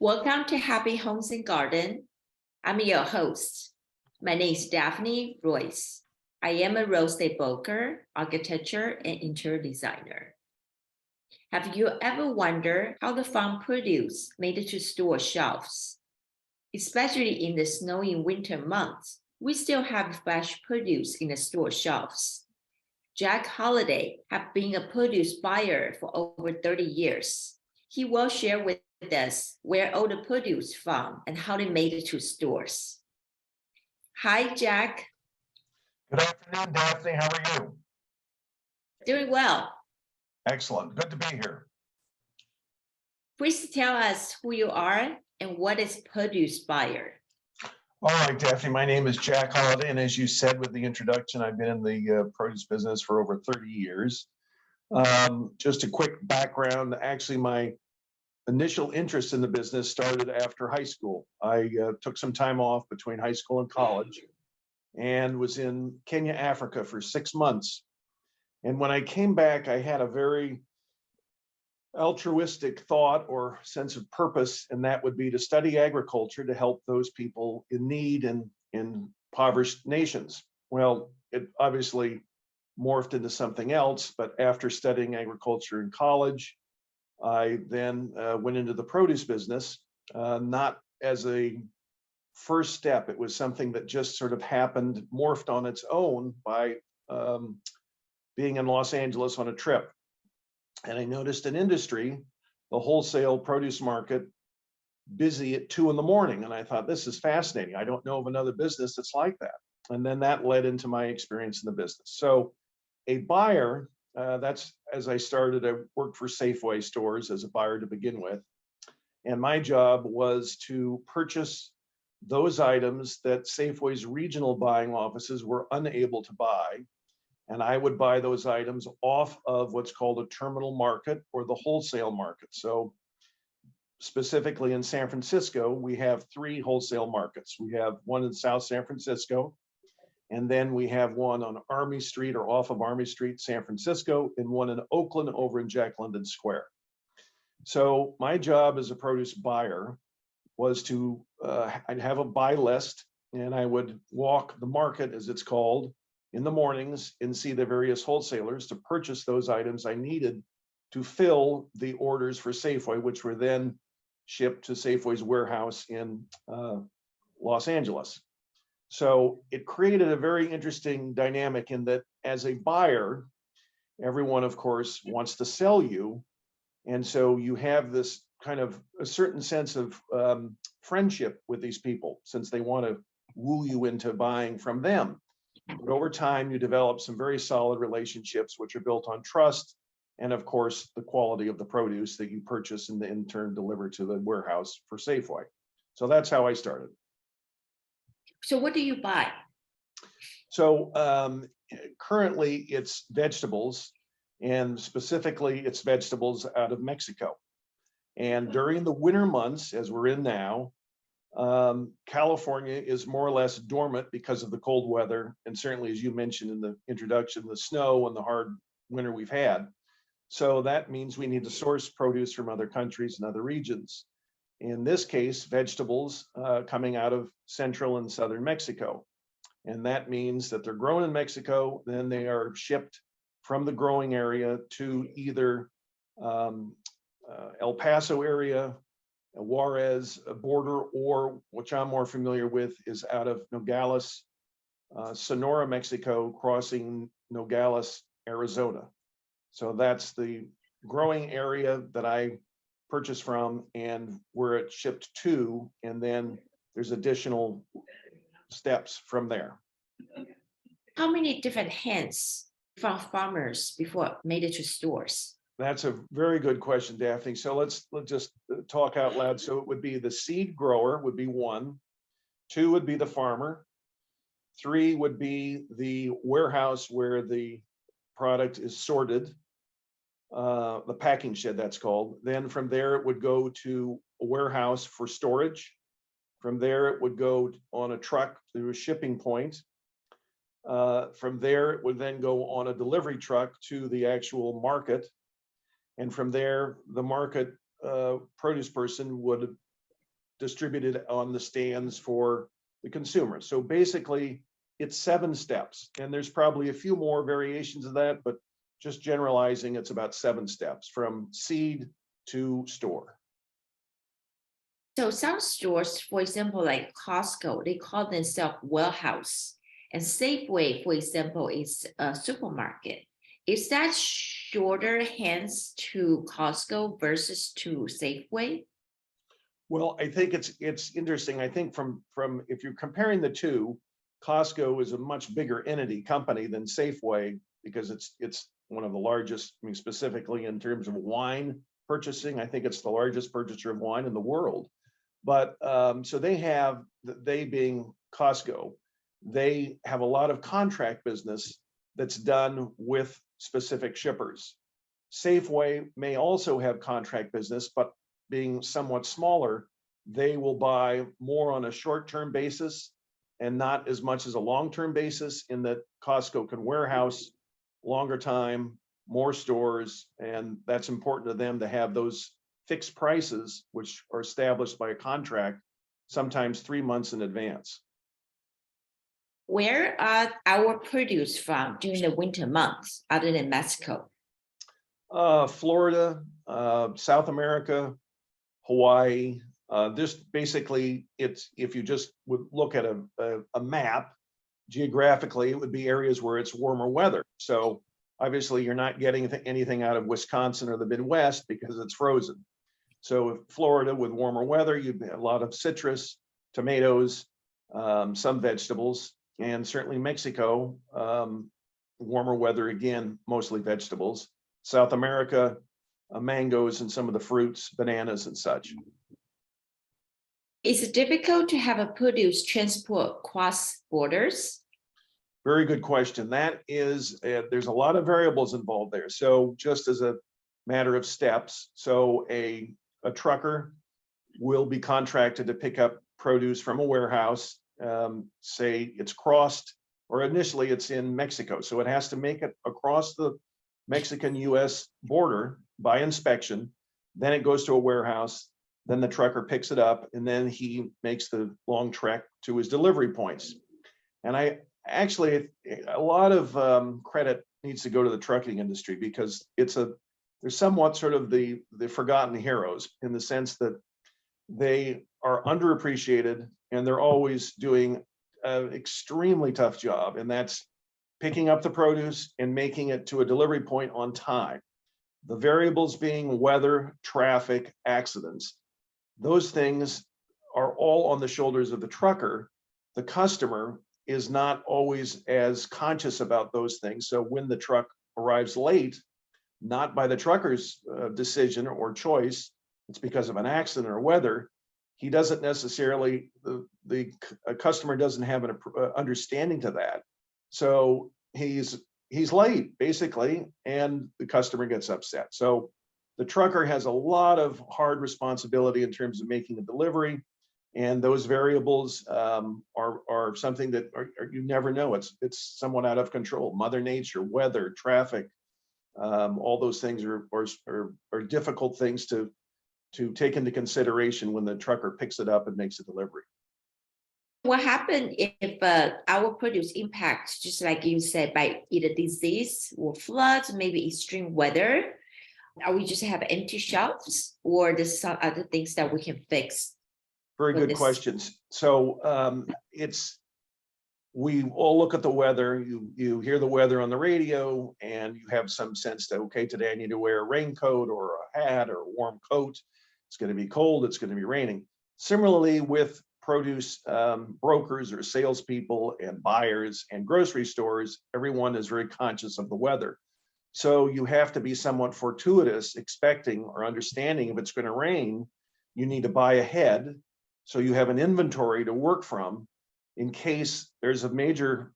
Welcome to Happy Homes and Garden. I'm your host. My name is Daphne Royse. I am a real estate broker, architecture, and interior designer. Have you ever wondered how the farm produce made it to store shelves? Especially in the snowy winter months, we still have fresh produce in the store shelves. Jack Holliday has been a produce buyer for over 30 years. He will share with us where all the produce from and how they made it to stores. Hi, Jack. Good afternoon, Daphne. How are you? Doing well. Excellent. Good to be here. Please tell us who you are and what is produce buyer. All right, Daphne, my name is Jack Holliday, and as you said with the introduction, I've been in the produce business for over 30 years. Just a quick background, actually my initial interest in the business started after high school. I took some time off between high school and college and was in Kenya, Africa for 6 months. And when I came back, I had a very altruistic thought or sense of purpose, and that would be to study agriculture to help those people in need and in impoverished nations. Well, it obviously morphed into something else, but after studying agriculture in college, I then went into the produce business, not as a first step. It was something that just sort of happened, morphed on its own by being in Los Angeles on a trip. And I noticed an industry, the wholesale produce market, busy at 2 in.the morning. And I thought, this is fascinating. I don't know of another business that's like that. And then that led into my experience in the business. So a buyer, that's as I started, I worked for Safeway stores as a buyer to begin with. And my job was to purchase those items that Safeway's regional buying offices were unable to buy. And I would buy those items off of what's called a terminal market or the wholesale market. So specifically in San Francisco, we have 3 wholesale markets. We have one in South San Francisco, and then we have one on Army Street or off of Army Street, San Francisco, and one in Oakland over in Jack London Square. So my job as a produce buyer was to, I'd have a buy list, and I would walk the market, as it's called, in the mornings and see the various wholesalers to purchase those items I needed to fill the orders for Safeway, which were then shipped to Safeway's warehouse in Los Angeles. So it created a very interesting dynamic in that as a buyer, everyone, of course, wants to sell you. And so you have this kind of a certain sense of friendship with these people, since they want to woo you into buying from them. But over time, you develop some very solid relationships, which are built on trust, and of course, the quality of the produce that you purchase and in turn deliver to the warehouse for Safeway. So that's how I started. So what do you buy? So currently it's vegetables, and specifically it's vegetables out of Mexico. And during the winter months, as we're in now, California is more or less dormant because of the cold weather, and certainly, as you mentioned in the introduction, the snow and the hard winter we've had. So that means we need to source produce from other countries and other regions. In this case, vegetables coming out of central and southern Mexico. And that means that they're grown in Mexico, then they are shipped from the growing area to either El Paso area, Juarez border, or which I'm more familiar with is out of Nogales, Sonora, Mexico, crossing Nogales, Arizona. So that's the growing area that I purchase from and where it's shipped to, and then there's additional steps from there. How many different hands from farmers before it made it to stores? That's a very good question, Daphne. So let's just talk out loud. So it would be the seed grower would be 1, 2 would be the farmer, 3 would be the warehouse where the product is sorted, the packing shed that's called. Then from there it would go to a warehouse for storage. From there it would go on a truck to a shipping point. From there, it would then go on a delivery truck to the actual market. And from there, the market produce person would distribute it on the stands for the consumer. So basically, it's 7 steps. And there's probably a few more variations of that, but just generalizing, it's about 7 steps from seed to store. So some stores, for example, like Costco, they call themselves warehouse. And Safeway, for example, is a supermarket. Is that shorter hands to Costco versus to Safeway? Well, I think it's interesting. I think from if you're comparing the two, Costco is a much bigger entity company than Safeway because it's one of the largest. I mean, specifically in terms of wine purchasing, I think it's the largest purchaser of wine in the world. But so they being Costco, they have a lot of contract business that's done with specific shippers. Safeway may also have contract business, but being somewhat smaller, they will buy more on a short-term basis and not as much as a long-term basis, in that Costco can warehouse longer time, more stores, and that's important to them to have those fixed prices, which are established by a contract, sometimes 3 months in advance. Where are our produce from during the winter months other than Mexico? Florida, South America, Hawaii. This basically, it's, if you just would look at a map, geographically, it would be areas where it's warmer weather. So obviously you're not getting anything out of Wisconsin or the Midwest because it's frozen. So Florida with warmer weather, you'd have a lot of citrus, tomatoes, some vegetables, and certainly Mexico, warmer weather, again, mostly vegetables. South America, mangoes and some of the fruits, bananas and such. Is it difficult to have a produce transport cross borders? Very good question. That is, there's a lot of variables involved there. So just as a matter of steps, so a trucker will be contracted to pick up produce from a warehouse. Say it's crossed, or initially it's in Mexico. So it has to make it across the Mexican-US border by inspection. Then it goes to a warehouse. Then the trucker picks it up, and then he makes the long trek to his delivery points. And I actually, a lot of credit needs to go to the trucking industry, because they're somewhat sort of the forgotten heroes, in the sense that they are underappreciated and they're always doing an extremely tough job, and that's picking up the produce and making it to a delivery point on time. The variables being weather, traffic, accidents. Those things are all on the shoulders of the trucker. The customer is not always as conscious about those things. So when the truck arrives late, not by the trucker's decision or choice, it's because of an accident or weather, he doesn't necessarily, the customer doesn't have an understanding to that. So he's late, basically, and the customer gets upset. So the trucker has a lot of hard responsibility in terms of making a delivery, and those variables are something that you never know. It's somewhat out of control. Mother Nature, weather, traffic, all those things are difficult things to take into consideration when the trucker picks it up and makes a delivery. What happens if our produce impacts, just like you said, by either disease or floods, maybe extreme weather? Are we just have empty shelves, or there's some other things that we can fix? Very good questions. So we all look at the weather. You hear the weather on the radio, and you have some sense that, okay, today I need to wear a raincoat or a hat or a warm coat. It's going to be cold. It's going to be raining. Similarly, with produce brokers or salespeople and buyers and grocery stores, everyone is very conscious of the weather. So you have to be somewhat fortuitous, expecting or understanding if it's going to rain. You need to buy ahead, so you have an inventory to work from in case there's a major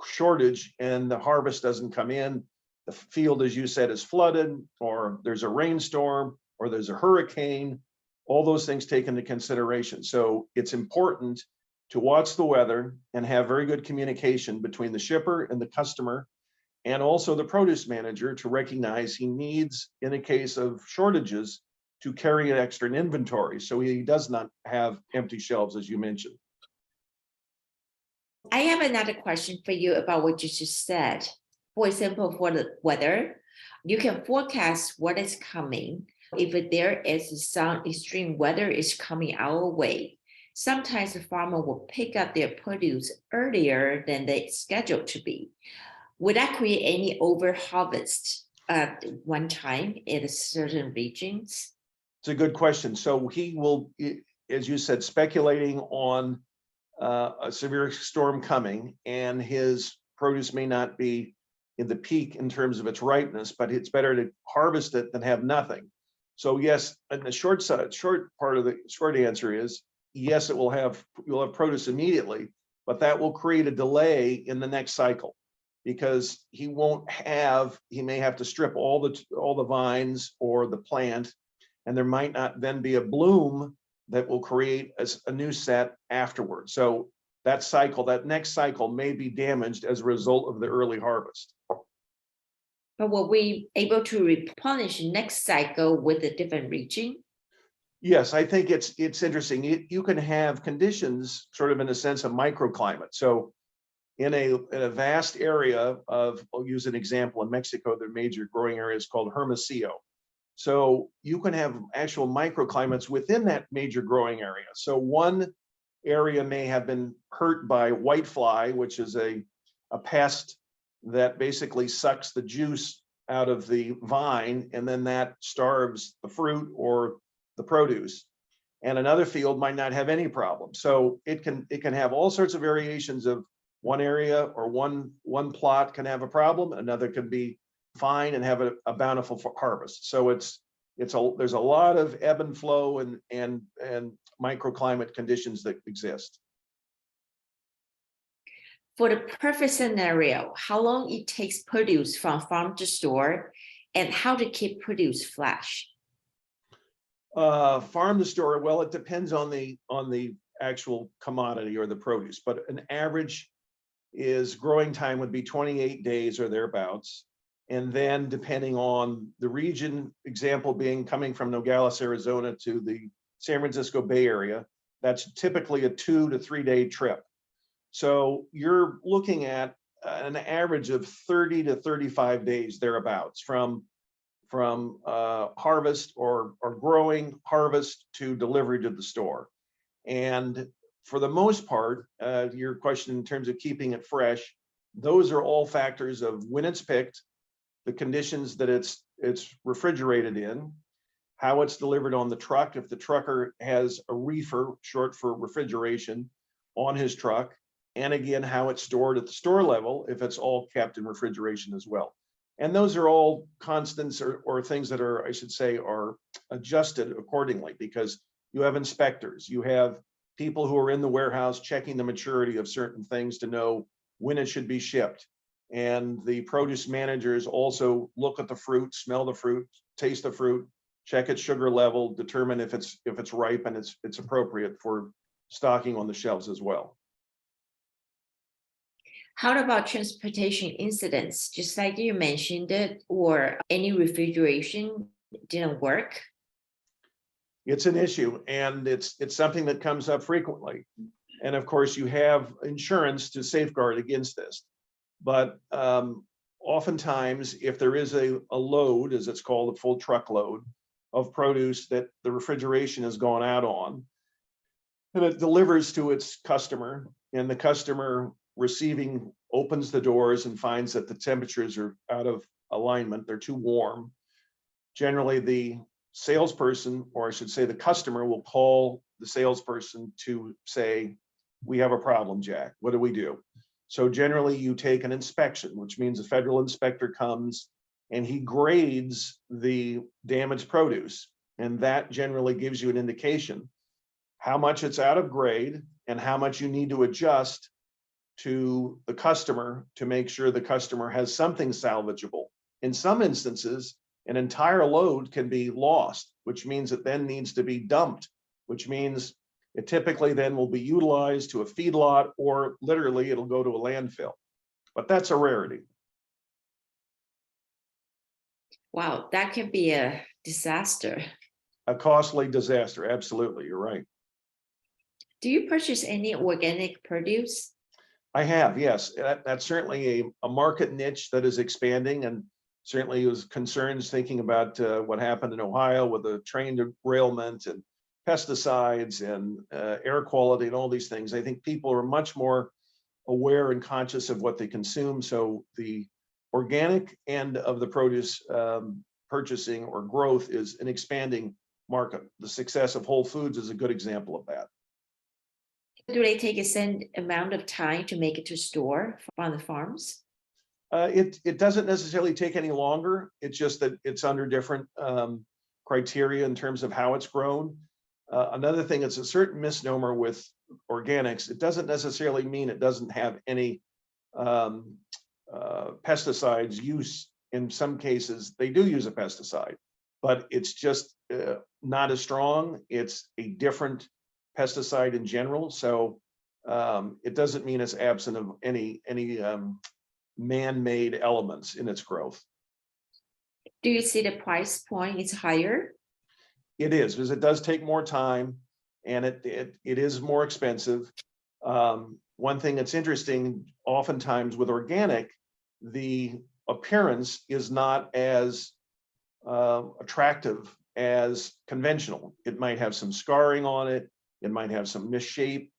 shortage and the harvest doesn't come in. The field, as you said, is flooded, or there's a rainstorm, or there's a hurricane. All those things take into consideration. So it's important to watch the weather and have very good communication between the shipper and the customer, and also the produce manager to recognize he needs, in a case of shortages, to carry an extra inventory so he does not have empty shelves, as you mentioned. I have another question for you about what you just said. For example, for the weather, you can forecast what is coming. If there is some extreme weather is coming our way, sometimes the farmer will pick up their produce earlier than they scheduled to be. Would that create any over harvest at one time in certain regions? It's a good question. So he will, as you said, speculating on a severe storm coming, and his produce may not be in the peak in terms of its ripeness, but it's better to harvest it than have nothing. So yes, and the short part of the short answer is yes, you'll have produce immediately, but that will create a delay in the next cycle, because he may have to strip all the vines or the plant, and there might not then be a bloom that will create a new set afterwards. So that next cycle may be damaged as a result of the early harvest. But were we able to replenish next cycle with a different region? Yes, I think it's interesting. You can have conditions sort of in a sense of microclimate. So in a vast area of, I'll use an example, in Mexico, their major growing area is called Hermosillo. So you can have actual microclimates within that major growing area. So one area may have been hurt by whitefly, which is a pest that basically sucks the juice out of the vine, and then that starves the fruit or the produce. And another field might not have any problem. So it can have all sorts of variations of one area, or one plot can have a problem, another can be fine and have a bountiful harvest. So there's a lot of ebb and flow and microclimate conditions that exist. For the perfect scenario, how long it takes produce from farm to store, and how to keep produce fresh? Farm to store, well, it depends on the actual commodity or the produce, but an average growing time would be 28 days or thereabouts. And then depending on the region, example being coming from Nogales, Arizona to the San Francisco Bay Area, that's typically a 2 to 3 day trip. So you're looking at an average of 30 to 35 days thereabouts from harvest or growing, harvest to delivery to the store. And for the most part, your question in terms of keeping it fresh, those are all factors of when it's picked, the conditions that it's refrigerated in, how it's delivered on the truck, if the trucker has a reefer, short for refrigeration, on his truck, and again, how it's stored at the store level, if it's all kept in refrigeration as well. And those are all constants or things that are, I should say, are adjusted accordingly, because you have inspectors, you have people who are in the warehouse checking the maturity of certain things to know when it should be shipped. And the produce managers also look at the fruit, smell the fruit, taste the fruit, check its sugar level, determine if it's ripe and it's appropriate for stocking on the shelves as well. How about transportation incidents? Just like you mentioned it, or any refrigeration didn't work? It's an issue, and it's something that comes up frequently. And of course, you have insurance to safeguard against this. But oftentimes, if there is a load, as it's called, a full truckload of produce that the refrigeration has gone out on, and it delivers to its customer, and the customer receiving opens the doors and finds that the temperatures are out of alignment, they're too warm. Generally, the salesperson, or I should say the customer, will call the salesperson to say, we have a problem, Jack, what do we do? So generally you take an inspection, which means a federal inspector comes and he grades the damaged produce. And that generally gives you an indication how much it's out of grade and how much you need to adjust to the customer to make sure the customer has something salvageable. In some instances, an entire load can be lost, which means it then needs to be dumped, which means It typically then will be utilized to a feedlot, or literally it'll go to a landfill. But that's a rarity. Wow, that can be a disaster. A costly disaster. Absolutely, you're right. Do you purchase any organic produce? I have, yes. That's certainly a market niche that is expanding, and certainly was concerns thinking about what happened in Ohio with the train derailment and pesticides and air quality and all these things. I think people are much more aware and conscious of what they consume. So the organic end of the produce purchasing or growth is an expanding market. The success of Whole Foods is a good example of that. Do they take a certain amount of time to make it to store on the farms? It doesn't necessarily take any longer. It's just that it's under different criteria in terms of how it's grown. Another thing, it's a certain misnomer with organics. It doesn't necessarily mean it doesn't have any pesticides use. In some cases, they do use a pesticide, but it's just not as strong. It's a different pesticide in general. So it doesn't mean it's absent of any man-made elements in its growth. Do you see the price point is higher? It is, because it does take more time, and it is more expensive. One thing that's interesting, oftentimes with organic, the appearance is not as attractive as conventional. It might have some scarring on it. It might have some misshape,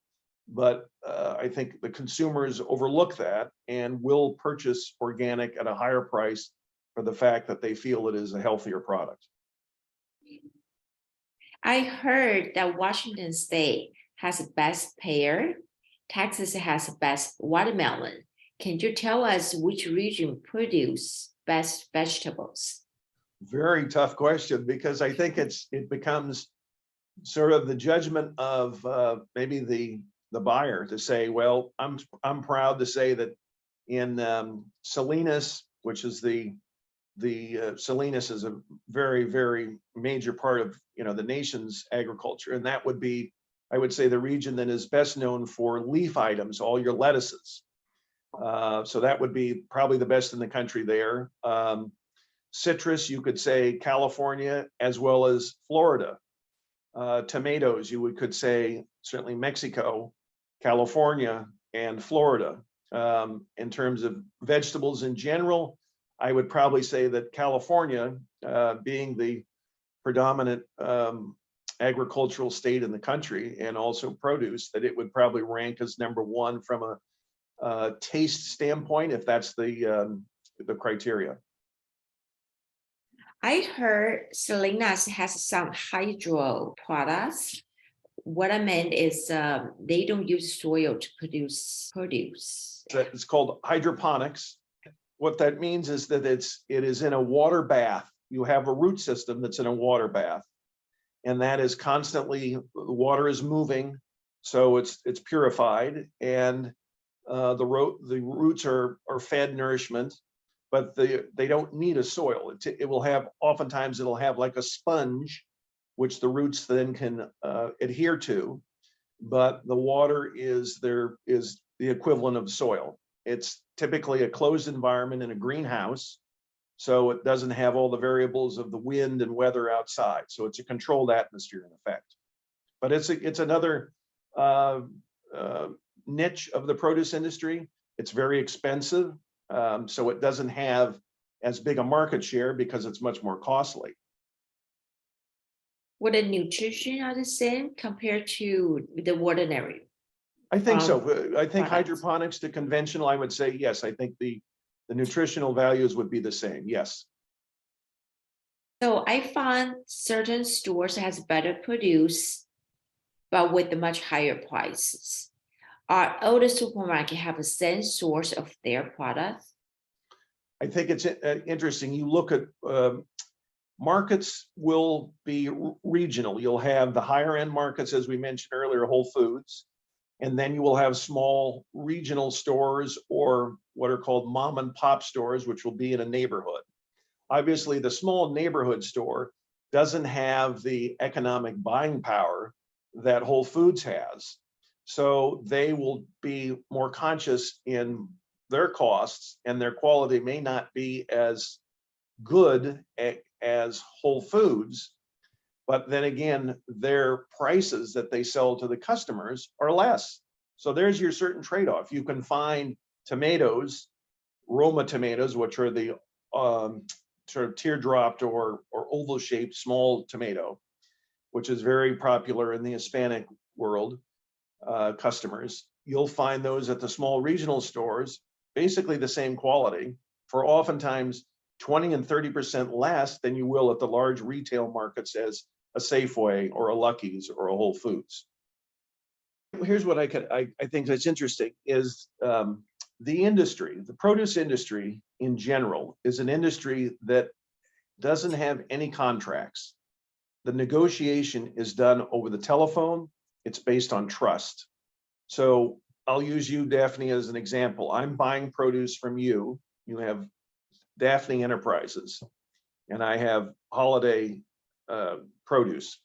but I think the consumers overlook that and will purchase organic at a higher price for the fact that they feel it is a healthier product. I heard that Washington State has the best pear, Texas has the best watermelon. Can you tell us which region produce best vegetables? Very tough question, because I think it becomes sort of the judgment of maybe the buyer to say, well, I'm proud to say that in Salinas, which is the Salinas is a very, very major part of the nation's agriculture, and that would be, I would say, the region that is best known for leaf items, all your lettuces. So that would be probably the best in the country there. Citrus, you could say California as well as Florida. Tomatoes, you could say certainly Mexico, California, and Florida. In terms of vegetables in general, I would probably say that California, being the predominant agricultural state in the country, and also produce, that it would probably rank as number one from a taste standpoint, if that's the criteria. I heard Salinas has some hydro products. What I meant is they don't use soil to produce produce. It's called hydroponics. What that means is that it is in a water bath. You have a root system that's in a water bath, and that is constantly, the water is moving, so it's purified, and the roots are fed nourishment, but they don't need a soil. It will have, oftentimes it'll have like a sponge, which the roots then can adhere to, but the water is the equivalent of soil. It's typically a closed environment in a greenhouse, so it doesn't have all the variables of the wind and weather outside. So it's a controlled atmosphere in effect. But it's another niche of the produce industry. It's very expensive, so it doesn't have as big a market share because it's much more costly. Would the nutrition are the same compared to the ordinary? I think so. I think products. hydroponics to conventional, I would say yes. I think the nutritional values would be the same. Yes. So I found certain stores has better produce, but with the much higher prices. Are all the supermarkets have the same source of their product? I think it's interesting. You look at markets will be regional. You'll have the higher end markets, as we mentioned earlier, Whole Foods, and then you will have small regional stores, or what are called mom and pop stores, which will be in a neighborhood. Obviously, the small neighborhood store doesn't have the economic buying power that Whole Foods has. So they will be more conscious in their costs, and their quality may not be as good as Whole Foods. But then again, their prices that they sell to the customers are less. So there's your certain trade-off. You can find tomatoes, Roma tomatoes, which are the sort of teardropped or oval-shaped small tomato, which is very popular in the Hispanic world customers. You'll find those at the small regional stores, basically the same quality, for oftentimes 20 and 30% less than you will at the large retail markets as a Safeway or a Lucky's or a Whole Foods. Here's what I think that's interesting is the industry, the produce industry in general, is an industry that doesn't have any contracts. The negotiation is done over the telephone. It's based on trust. So I'll use you, Daphne, as an example. I'm buying produce from you. You have Daphne Enterprises, and I have Holiday Produce.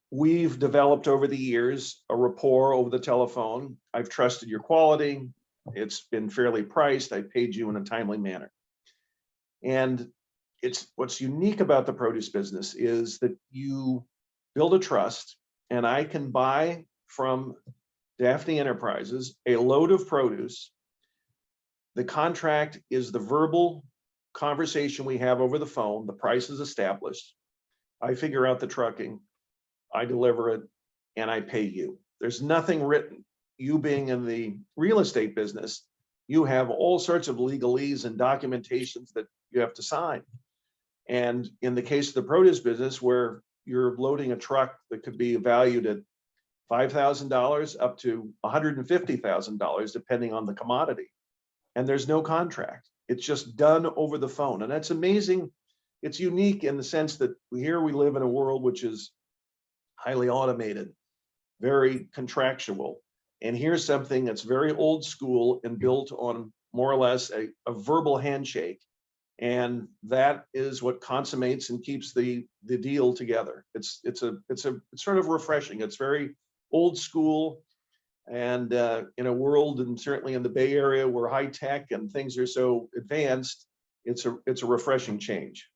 We've developed over the years a rapport over the telephone. I've trusted your quality. It's been fairly priced. I paid you in a timely manner. And what's unique about the produce business is that you build a trust, and I can buy from Daphne Enterprises a load of produce. The contract is the verbal conversation we have over the phone. The price is established. I figure out the trucking, I deliver it, and I pay you. There's nothing written. You being in the real estate business, you have all sorts of legalese and documentations that you have to sign. And in the case of the produce business, where you're loading a truck that could be valued at $5,000 up to $150,000, depending on the commodity, and there's no contract. It's just done over the phone. And that's amazing. It's unique in the sense that here we live in a world which is highly automated, very contractual. And here's something that's very old school and built on more or less a verbal handshake. And that is what consummates and keeps the deal together. It's sort of refreshing. It's very old school. And in a world, and certainly in the Bay Area, where high tech and things are so advanced, it's a refreshing change.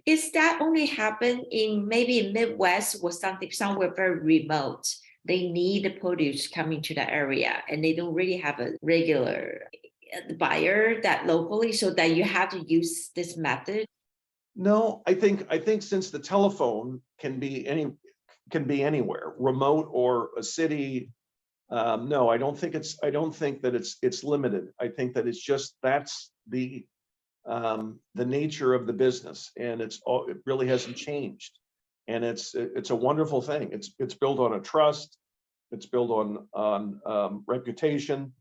Is that only happen in maybe Midwest or something somewhere very remote? They need the produce coming to the area, and they don't really have a regular buyer that locally, so that you have to use this method. No, I think since the telephone can be anywhere, remote or a city. No, I don't think that it's limited. I think that it's just that's the nature of the business, and it really hasn't changed. And it's a wonderful thing. It's built on a trust. It's built on reputation,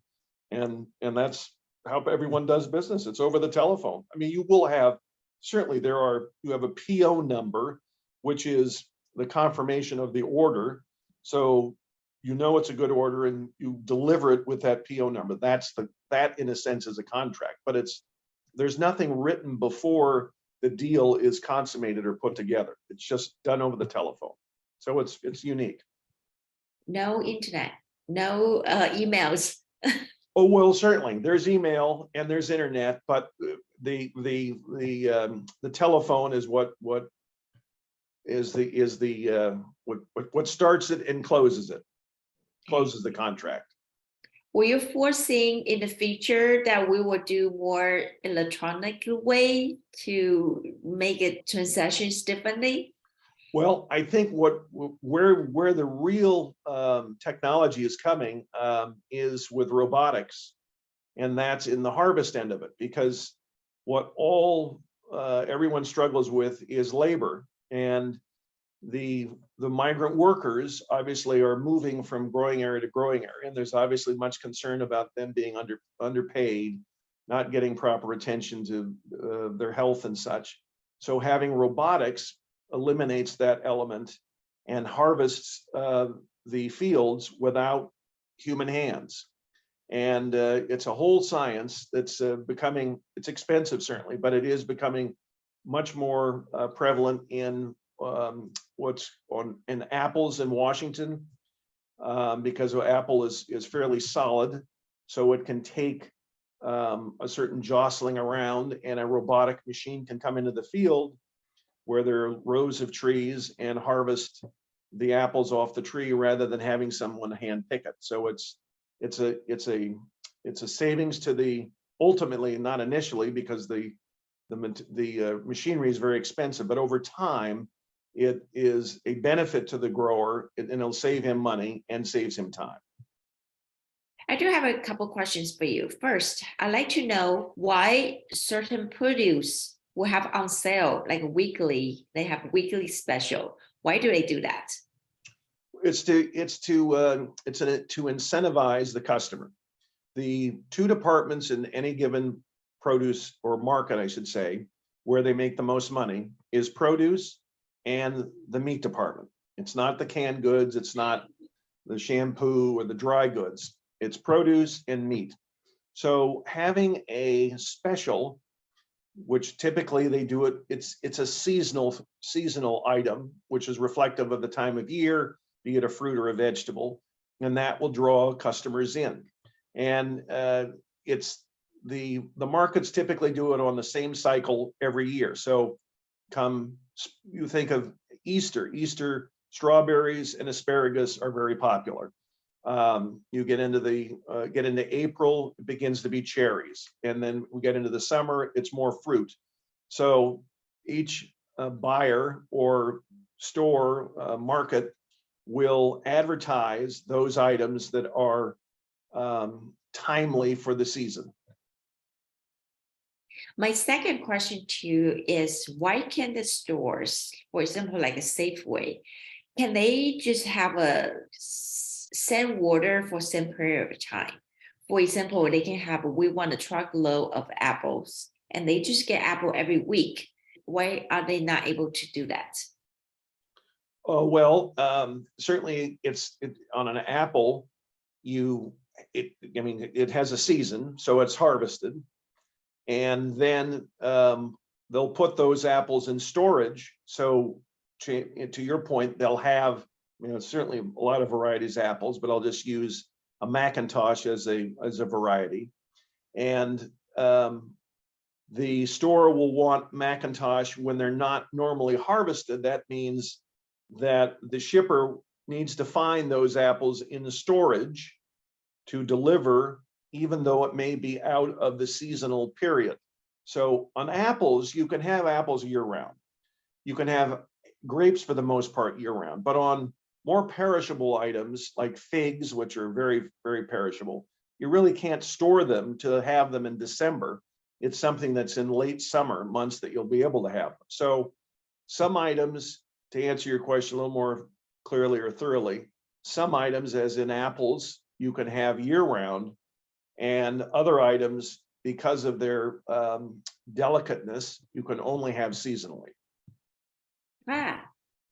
and that's how everyone does business. It's over the telephone. I mean, you will have certainly you have a PO number, which is the confirmation of the order. So you know it's a good order, and you deliver it with that PO number. That in a sense is a contract, but there's nothing written before the deal is consummated or put together. It's just done over the telephone. So it's unique. No internet, no emails. Oh, well, certainly there's email and there's internet, but the telephone is what starts it and closes it. Closes the contract. Were you foreseeing in the future that we will do more electronic way to make it transactions differently? Well, I think where the real technology is coming is with robotics, and that's in the harvest end of it, because what everyone struggles with is labor, and the migrant workers obviously are moving from growing area to growing area, and there's obviously much concern about them being underpaid, not getting proper attention to their health and such. So having robotics eliminates that element and harvests the fields without human hands. And it's a whole science that's it's expensive certainly, but it is becoming much more prevalent in what's on in apples in Washington, because apple is fairly solid, so it can take a certain jostling around, and a robotic machine can come into the field where there are rows of trees and harvest the apples off the tree rather than having someone hand pick it. So it's a savings to the, ultimately, not initially, because the machinery is very expensive, but over time it is a benefit to the grower, and it'll save him money and saves him time. I do have a couple questions for you. First, I'd like to know why certain produce will have on sale like weekly. They have weekly special. Why do they do that? It's to incentivize the customer. The two departments in any given produce or market, I should say, where they make the most money is produce and the meat department. It's not the canned goods. It's not the shampoo or the dry goods. It's produce and meat. So having a special, which typically they do it, it's a seasonal item, which is reflective of the time of year, be it a fruit or a vegetable, and that will draw customers in. And it's the markets typically do it on the same cycle every year. So you think of Easter strawberries and asparagus are very popular. You get into April, it begins to be cherries, and then we get into the summer, it's more fruit. So each buyer or store market will advertise those items that are timely for the season. My second question to you is, why can the stores, for example, like a Safeway, can they just have a send water for some period of time? For example, they can have, we want a truckload of apples, and they just get apple every week. Why are they not able to do that? Well, certainly on an apple, it has a season, so it's harvested. And then they'll put those apples in storage. So to your point, they'll have, certainly a lot of varieties of apples, but I'll just use a Macintosh as a variety. And the store will want Macintosh when they're not normally harvested. That means that the shipper needs to find those apples in the storage to deliver, even though it may be out of the seasonal period. So on apples, you can have apples year round. You can have grapes for the most part year round, but on more perishable items like figs, which are very, very perishable, you really can't store them to have them in December. It's something that's in late summer months that you'll be able to have them. So some items, to answer your question a little more clearly or thoroughly, some items, as in apples, you can have year round, and other items, because of their delicateness, you can only have seasonally.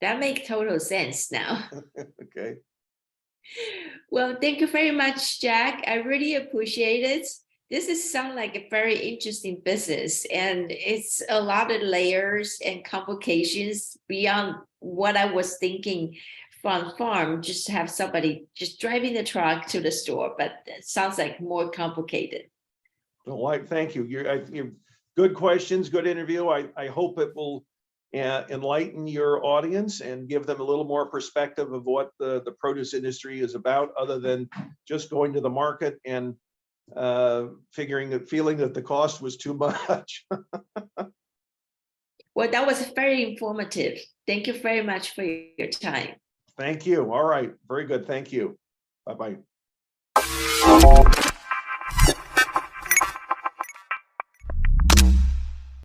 That makes total sense now. Okay. Well, thank you very much, Jack. I really appreciate it. This sounds like a very interesting business, and it's a lot of layers and complications beyond what I was thinking from farm, just to have somebody just driving the truck to the store, but it sounds like more complicated. Well, thank you. You're good questions, good interview. I hope it will enlighten your audience and give them a little more perspective of what the produce industry is about, other than just going to the market and feeling that the cost was too much. Well, that was very informative. Thank you very much for your time. Thank you. All right. Very good. Thank you. Bye-bye.